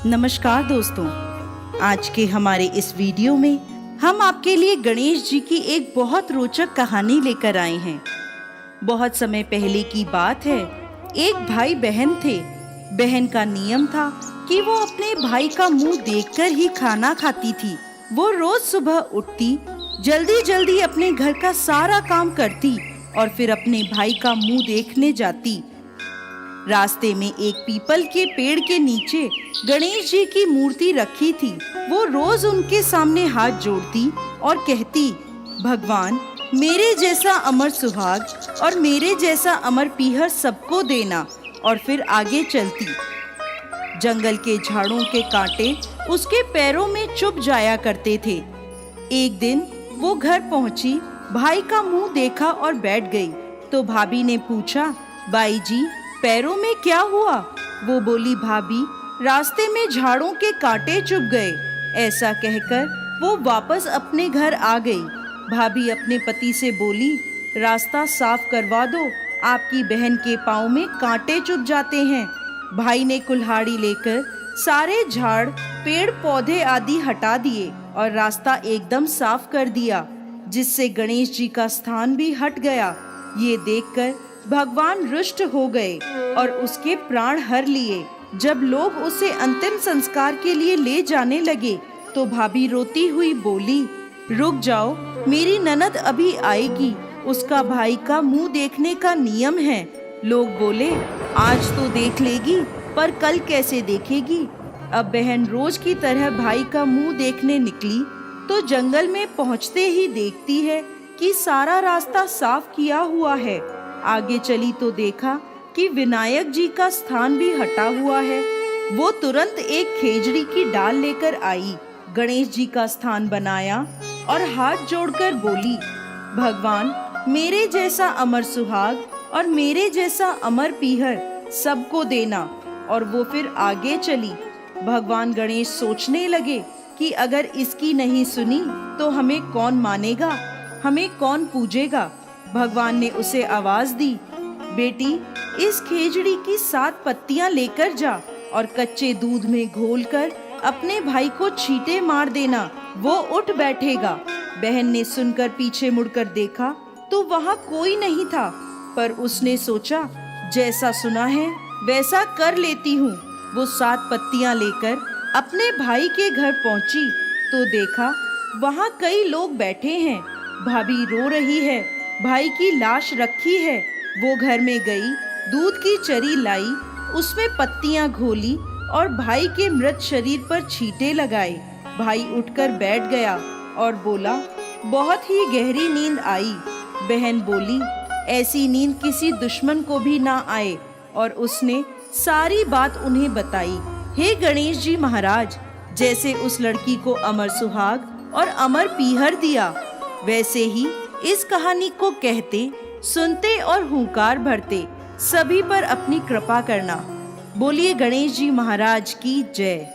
नमस्कार दोस्तों, आज के हमारे इस वीडियो में हम आपके लिए गणेश जी की एक बहुत रोचक कहानी लेकर आए हैं। बहुत समय पहले की बात है। एक भाई बहन थे। बहन का नियम था कि वो अपने भाई का मुंह देखकर ही खाना खाती थी। वो रोज सुबह उठती, जल्दी जल्दी अपने घर का सारा काम करती और फिर अपने भाई का मुंह देखने जाती। रास्ते में एक पीपल के पेड़ के नीचे गणेश जी की मूर्ति रखी थी। वो रोज उनके सामने हाथ जोड़ती और कहती, भगवान, मेरे जैसा अमर सुहाग और मेरे जैसा अमर पीहर सबको देना। और फिर आगे चलती। जंगल के झाड़ों के कांटे उसके पैरों में चुभ जाया करते थे। एक दिन वो घर पहुंची, भाई का मुंह देखा और बैठ गई। तो भाभी ने पूछा, बाई जी, पैरों में क्या हुआ? वो बोली, भाभी, रास्ते में झाड़ों के कांटे चुभ गए। ऐसा कहकर वो वापस अपने घर आ गई। भाभी अपने पति से बोली, रास्ता साफ करवा दो, आपकी बहन के पाँव में कांटे चुभ जाते हैं। भाई ने कुल्हाड़ी लेकर सारे झाड़, पेड़ पौधे आदि हटा दिए और रास्ता एकदम साफ कर दिया, जिससे गणेश जी का स्थान भी हट गया। ये देखकर भगवान रुष्ट हो गए और उसके प्राण हर लिए। जब लोग उसे अंतिम संस्कार के लिए ले जाने लगे तो भाभी रोती हुई बोली, रुक जाओ, मेरी ननद अभी आएगी, उसका भाई का मुंह देखने का नियम है। लोग बोले, आज तो देख लेगी, पर कल कैसे देखेगी? अब बहन रोज की तरह भाई का मुंह देखने निकली तो जंगल में पहुंचते ही देखती है कि सारा रास्ता साफ किया हुआ है। आगे चली तो देखा कि विनायक जी का स्थान भी हटा हुआ है। वो तुरंत एक खेजड़ी की डाल लेकर आई, गणेश जी का स्थान बनाया और हाथ जोड़कर बोली, भगवान, मेरे जैसा अमर सुहाग और मेरे जैसा अमर पीहर सबको देना। और वो फिर आगे चली। भगवान गणेश सोचने लगे कि अगर इसकी नहीं सुनी तो हमें कौन मानेगा, हमें कौन पूजेगा। भगवान ने उसे आवाज दी, बेटी, इस खेजड़ी की 7 पत्तियां लेकर जा और कच्चे दूध में घोलकर अपने भाई को छींटे मार देना, वो उठ बैठेगा। बहन ने सुनकर पीछे मुड़कर देखा तो वहाँ कोई नहीं था, पर उसने सोचा, जैसा सुना है वैसा कर लेती हूँ। वो 7 पत्तियां लेकर अपने भाई के घर पहुँची तो देखा वहाँ कई लोग बैठे हैं। भाभी रो रही है, भाई की लाश रखी है। वो घर में गई, दूध की चरी लाई, उसमें पत्तियां घोली और भाई के मृत शरीर पर छींटे लगाए। भाई उठकर बैठ गया और बोला, बहुत ही गहरी नींद आई। बहन बोली, ऐसी नींद किसी दुश्मन को भी ना आए। और उसने सारी बात उन्हें बताई। हे गणेश जी महाराज, जैसे उस लड़की को अमर सुहाग और अमर पीहर दिया, वैसे ही इस कहानी को कहते, सुनते और हुंकार भरते सभी पर अपनी कृपा करना। बोलिए गणेश जी महाराज की जय।